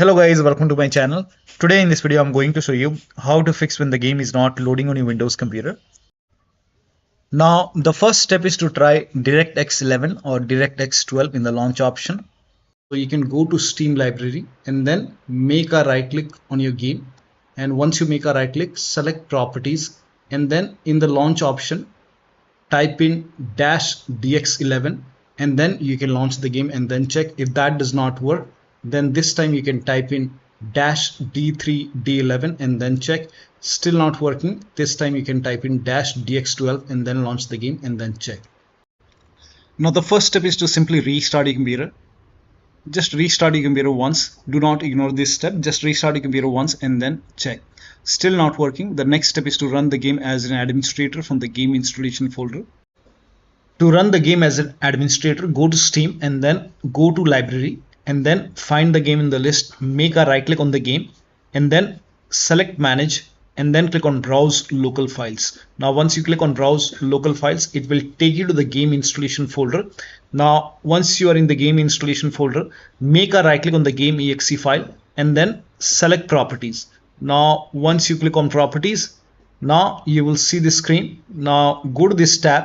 Hello guys, welcome to my channel. Today in this video I'm going to show you how to fix when the game is not loading on your Windows computer. Now the first step is to try DirectX 11 or DirectX 12 in the launch option. So you can go to Steam library and then make a right click on your game, and once you make a right click, select properties, and then in the launch option type in -dx11, and then you can launch the game and then check. If that does not work, then this time you can type in -d3d11 and then check. Still not working, this time you can type in -dx12 and then launch the game and then check. Now the first step is to simply restart your computer. Just restart your computer once. Do not ignore this step. Just restart your computer once and then check. Still not working. The next step is to run the game as an administrator from the game installation folder. To run the game as an administrator, go to Steam and then go to library and then find the game in the list. Make a right click on the game and then select manage and then click on browse local files. Now once you click on browse local files, it will take you to the game installation folder. Now once you are in the game installation folder, make a right click on the game exe file and then select properties. Now once you click on properties, now you will see the screen. Now go to this tab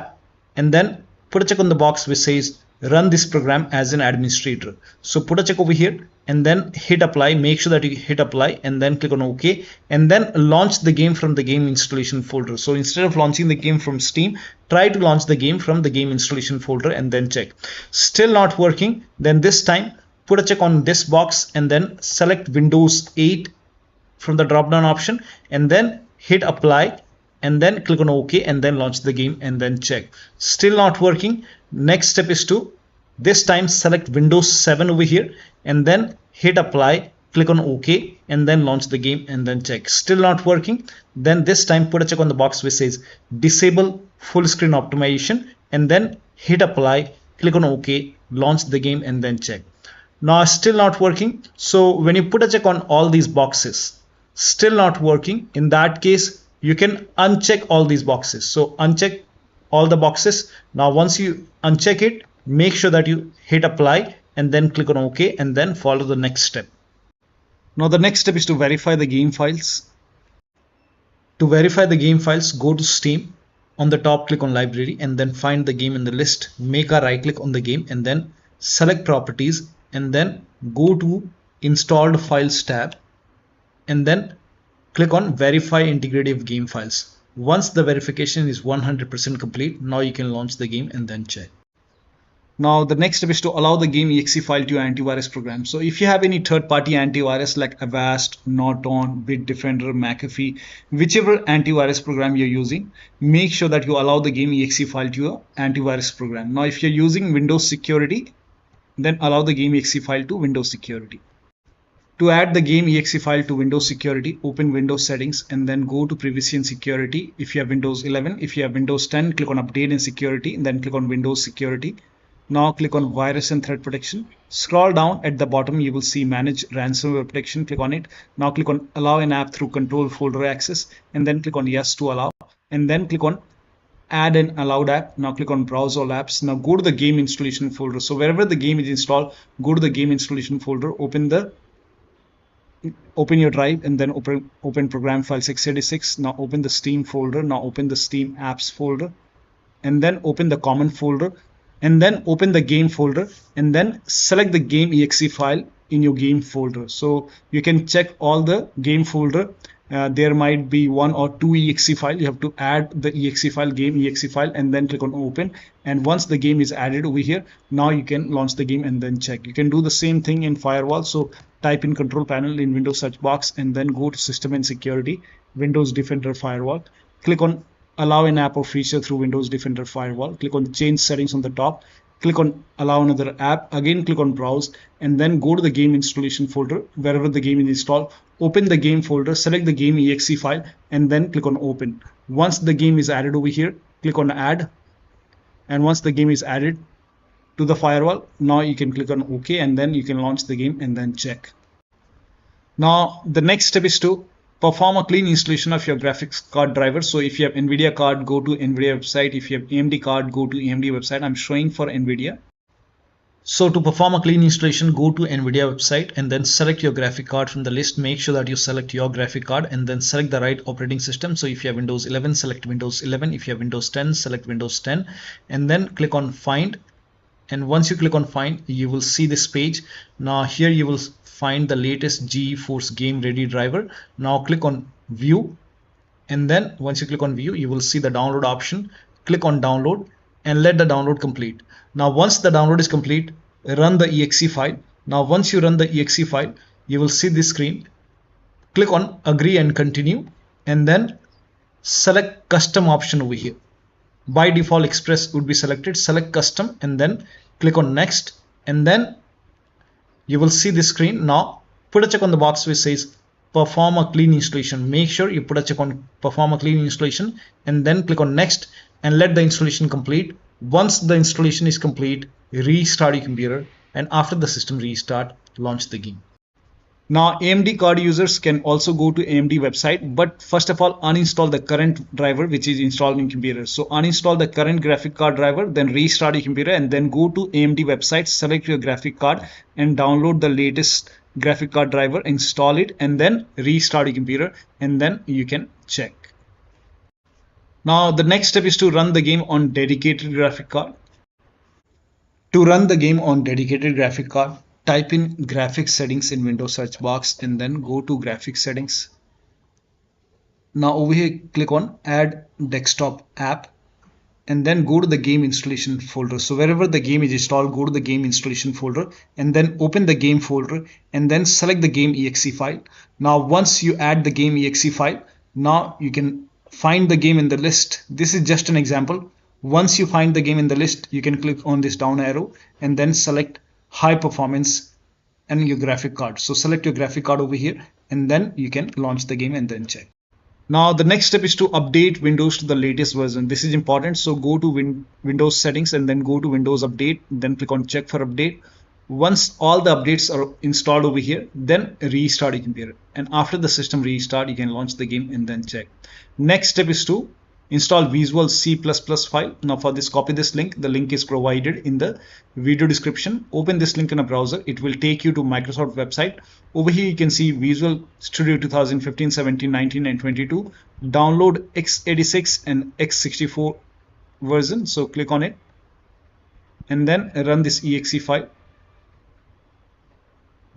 and then put a check on the box which says run this program as an administrator. So put a check over here and then hit apply. Make sure that you hit apply and then click on OK and then launch the game from the game installation folder. So instead of launching the game from Steam, try to launch the game from the game installation folder and then check. Still not working, then this time put a check on this box and then select Windows 8 from the drop down option and then hit apply and then click on OK and then launch the game and then check. Still not working. Next step is to this time select Windows 7 over here and then hit apply, click on OK and then launch the game and then check. Still not working. Then this time put a check on the box which says disable full screen optimization and then hit apply, click on OK, launch the game and then check. Now still not working. So when you put a check on all these boxes, still not working, in that case you can uncheck all these boxes. So uncheck all the boxes. Now once you uncheck it, make sure that you hit apply and then click on OK and then follow the next step. Now the next step is to verify the game files. To verify the game files, go to Steam. On the top, click on library and then find the game in the list. Make a right click on the game and then select properties and then go to installed files tab and then click on verify integrity of game files. Once the verification is 100% complete, now you can launch the game and then check. Now the next step is to allow the game exe file to your antivirus program. So if you have any third-party antivirus like Avast, Norton, Bitdefender, McAfee, whichever antivirus program you're using, make sure that you allow the game exe file to your antivirus program. Now if you're using Windows Security, then allow the game exe file to Windows Security. To add the game exe file to Windows Security, open Windows Settings and then go to Privacy and Security. If you have Windows 11, if you have Windows 10, click on Update and Security and then click on Windows Security. Now click on Virus and Threat Protection. Scroll down at the bottom, you will see Manage Ransomware Protection. Click on it. Now click on Allow an app through Control Folder Access and then click on Yes to allow and then click on Add an allowed app. Now click on Browse all apps. Now go to the game installation folder. So wherever the game is installed, go to the game installation folder, open your drive and then open program file 686. Now open the Steam folder. Now open the Steam apps folder and then open the common folder and then open the game folder and then select the game exe file in your game folder. So you can check all the game folder. There might be 1 or 2 exe file. You have to add the exe file, game exe file, and then click on open. And once the game is added over here, now you can launch the game and then check. You can do the same thing in firewall. So type in control panel in Windows search box and then go to system and security, Windows Defender Firewall. Click on allow an app or feature through Windows Defender Firewall. Click on change settings on the top. Click on allow another app. Again click on browse and then go to the game installation folder wherever the game is installed. Open the game folder, select the game exe file and then click on open. Once the game is added over here, click on add, and once the game is added to the firewall, now you can click on OK and then you can launch the game and then check. Now the next step is to perform a clean installation of your graphics card driver. So if you have NVIDIA card, go to NVIDIA website. If you have AMD card, go to AMD website. I'm showing for NVIDIA. So to perform a clean installation, go to NVIDIA website and then select your graphic card from the list. Make sure that you select your graphic card and then select the right operating system. So if you have Windows 11, select Windows 11. If you have Windows 10, select Windows 10 and then click on Find. And once you click on Find, you will see this page. Now here you will find the latest GeForce Game Ready driver. Now click on View, and then once you click on View, you will see the download option. Click on Download and let the download complete. Now once the download is complete, run the exe file. Now once you run the exe file, you will see this screen. Click on Agree and Continue and then select Custom option over here. By default Express would be selected. Select Custom and then click on Next, and then you will see this screen. Now put a check on the box which says perform a clean installation. Make sure you put a check on perform a clean installation and then click on Next and let the installation complete. Once the installation is complete, restart your computer, and after the system restart, launch the game. Now AMD card users can also go to AMD website, but first of all uninstall the current driver which is installed in computer. So uninstall the current graphic card driver, then restart your computer and then go to AMD website, select your graphic card and download the latest graphic card driver, install it and then restart your computer, and then you can check. Now the next step is to run the game on dedicated graphic card. To run the game on dedicated graphic card, type in graphics settings in Windows search box and then go to graphics settings. Now over here click on add desktop app and then go to the game installation folder. So wherever the game is installed, go to the game installation folder and then open the game folder and then select the game exe file. Now once you add the game exe file, now you can find the game in the list. This is just an example. Once you find the game in the list, you can click on this down arrow and then select high performance and your graphic card. So select your graphic card over here and then you can launch the game and then check. Now the next step is to update Windows to the latest version. This is important. So go to Windows settings and then go to Windows update, then click on check for update. Once all the updates are installed over here, then restart your computer, and after the system restart you can launch the game and then check. Next step is to install Visual C++ file. Now for this, copy this link. The link is provided in the video description. Open this link in a browser. It will take you to Microsoft website. Over here you can see Visual Studio 2015, 17, 19 and 22. Download x86 and x64 version. So click on it and then run this exe file.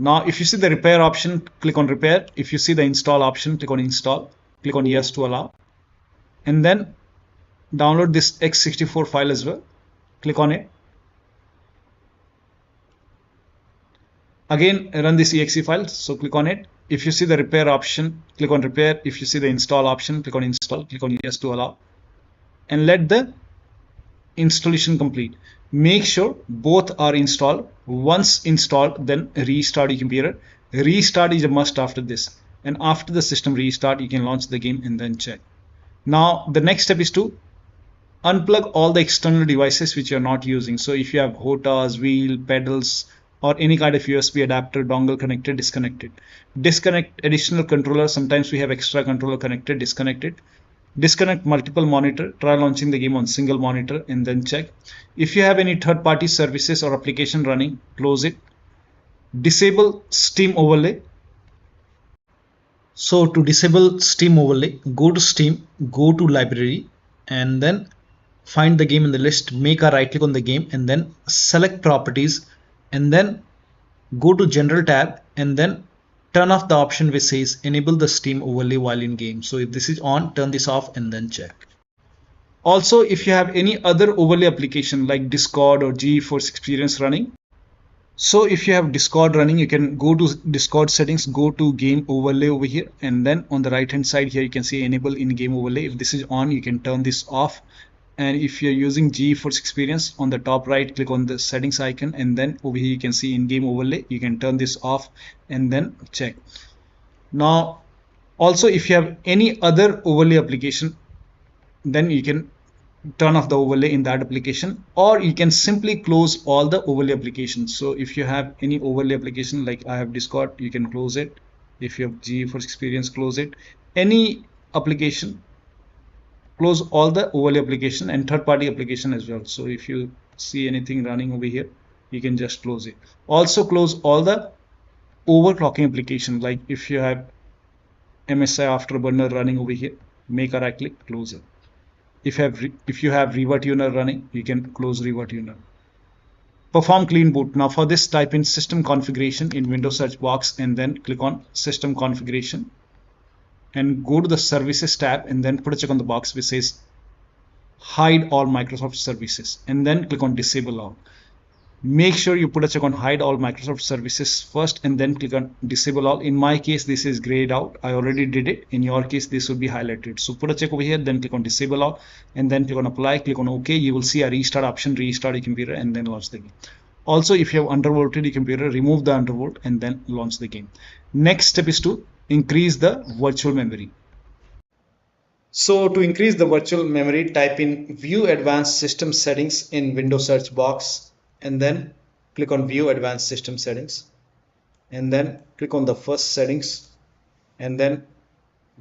Now if you see the repair option, click on repair. If you see the install option, click on install. Click on yes to allow. And then download this x64 file as well. Click on it. Again run this exe file, so click on it. If you see the repair option, click on repair. If you see the install option, click on install. Click on yes to allow and let the installation complete. Make sure both are installed. Once installed, then restart your computer. Restart is a must after this, and after the system restart you can launch the game and then check. Now the next step is to unplug all the external devices which you are not using. So if you have HOTAs, wheel, pedals or any kind of USB adapter, dongle connected, disconnect it. Disconnect additional controller. Sometimes we have extra controller connected, disconnect it. Disconnect multiple monitor. Try launching the game on single monitor and then check. If you have any third-party services or application running, close it. Disable Steam overlay. So to disable Steam overlay, go to Steam, go to library and then find the game in the list. Make a right click on the game and then select properties and then go to general tab and then turn off the option which says enable the Steam overlay while in game. So if this is on, turn this off and then check. Also, if you have any other overlay application like Discord or GeForce Experience running, so if you have Discord running, you can go to Discord settings, go to game overlay over here, and then on the right hand side here you can see enable in game overlay. If this is on, you can turn this off. And if you're using GeForce Experience, on the top right click on the settings icon and then over here you can see in game overlay. You can turn this off and then check. Now also if you have any other overlay application, then you can turn off the overlay in that application, or you can simply close all the overlay applications. So if you have any overlay application like I have Discord, you can close it. If you have GeForce Experience, close it. Any application, close all the overlay application and third-party application as well. So if you see anything running over here, you can just close it. Also close all the overclocking application, like if you have MSI Afterburner running over here, make a right click, close it. If you have ReverTuner running, you can close ReverTuner. Perform clean boot. Now for this, type in system configuration in Windows search box and then click on system configuration and go to the services tab and then put a check on the box which says hide all Microsoft services and then click on disable all. Make sure you put a check on hide all Microsoft services first and then click on disable all. In my case, this is grayed out. I already did it. In your case, this will be highlighted. So put a check over here, then click on disable all and then click on apply, click on OK. You will see a restart option, restart your computer and then launch the game. Also, if you have undervolted your computer, remove the undervolt and then launch the game. Next step is to increase the virtual memory. So to increase the virtual memory, type in view advanced system settings in Windows search box and then click on view advanced system settings and then click on the first settings and then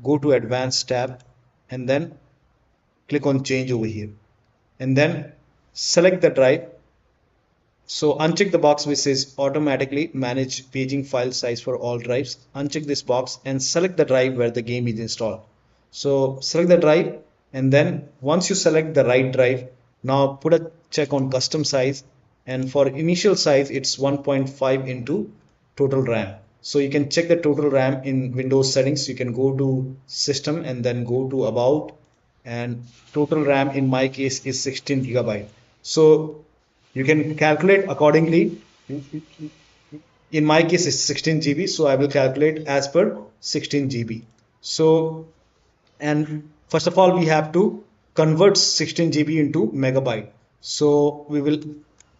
go to advanced tab and then click on change over here and then select the drive. So uncheck the box which says automatically manage paging file size for all drives. Uncheck this box and select the drive where the game is installed. So select the drive and then once you select the right drive, now put a check on custom size. And for initial size, it's 1.5 into total RAM. So you can check the total RAM in Windows settings. You can go to system and then go to about, and total RAM in my case is 16 GB. So you can calculate accordingly. In my case, it's 16 GB. So I will calculate as per 16 GB. So, and first of all, we have to convert 16 GB into megabyte. So we will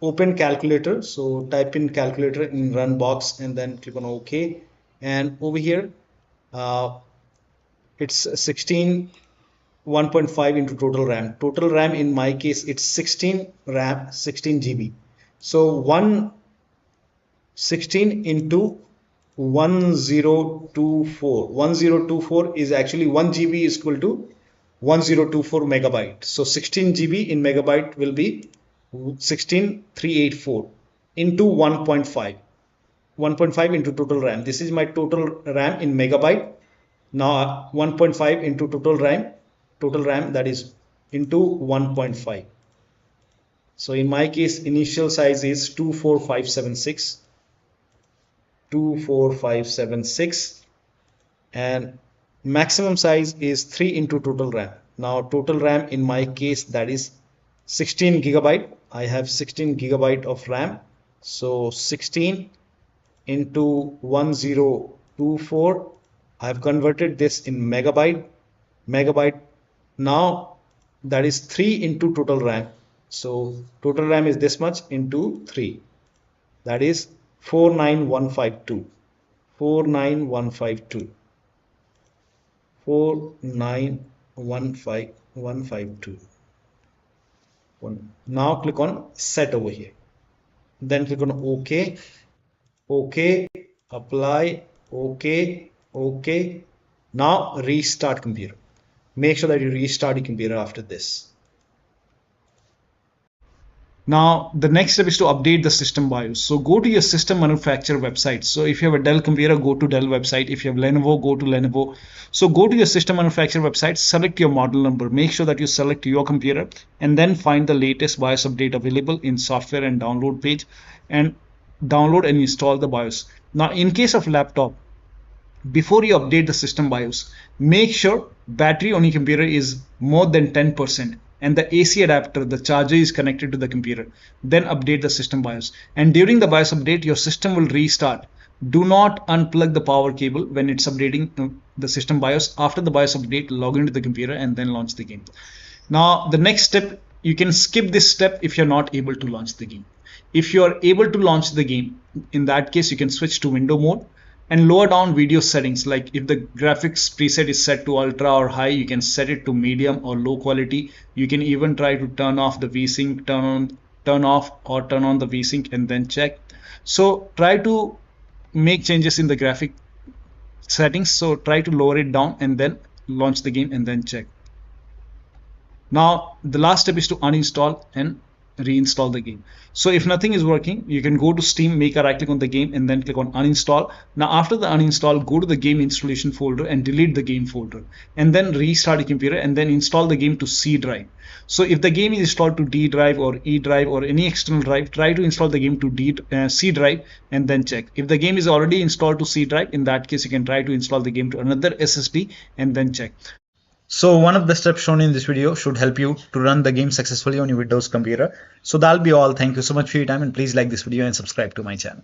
open calculator. So type in calculator in run box and then click on OK. And over here, it's 16 1.5 into total RAM. Total RAM in my case, it's 16 RAM, 16 GB. So 16 into 1024. 1024 is actually 1 GB is equal to 1024 megabyte. So 16 GB in megabyte will be 16384 into 1.5. 1.5 into total RAM. This is my total RAM in megabyte. Now 1.5 into total RAM that is into 1.5. So in my case, initial size is 24576 and maximum size is 3 into total RAM. Now total RAM in my case, that is 16 GB. I have 16 GB of RAM. So 16 into 1024. I have converted this in megabyte. Now that is 3 into total RAM. So total RAM is this much into 3. That is 49152. 49152. 4915152. Now click on set over here. Then click on OK. OK. Apply. OK. OK. Now restart computer. Make sure that you restart your computer after this. Now the next step is to update the system BIOS. So go to your system manufacturer website. So if you have a Dell computer, go to Dell website. If you have Lenovo, go to Lenovo. So go to your system manufacturer website, select your model number, make sure that you select your computer and then find the latest BIOS update available in software and download page and download and install the BIOS. Now in case of laptop, before you update the system BIOS, make sure battery on your computer is more than 10%. And the AC adapter, the charger, is connected to the computer. Then update the system BIOS. And during the BIOS update, your system will restart. Do not unplug the power cable when it's updating the system BIOS. After the BIOS update, log into the computer and then launch the game. Now, the next step, you can skip this step if you're not able to launch the game. If you are able to launch the game, in that case, you can switch to window mode and lower down video settings. Like if the graphics preset is set to ultra or high, you can set it to medium or low quality. You can even try to turn off the VSync, turn off or turn on the VSync and then check. So try to make changes in the graphic settings. So try to lower it down and then launch the game and then check. Now the last step is to uninstall and reinstall the game. So if nothing is working, you can go to Steam, make a right click on the game, and then click on uninstall. Now after the uninstall, go to the game installation folder and delete the game folder, and then restart your computer and then install the game to C drive. So if the game is installed to D drive or E drive or any external drive, try to install the game to C drive and then check. If the game is already installed to C drive, in that case you can try to install the game to another SSD and then check. So one of the steps shown in this video should help you to run the game successfully on your Windows computer. So that'll be all. Thank you so much for your time, and please like this video and subscribe to my channel.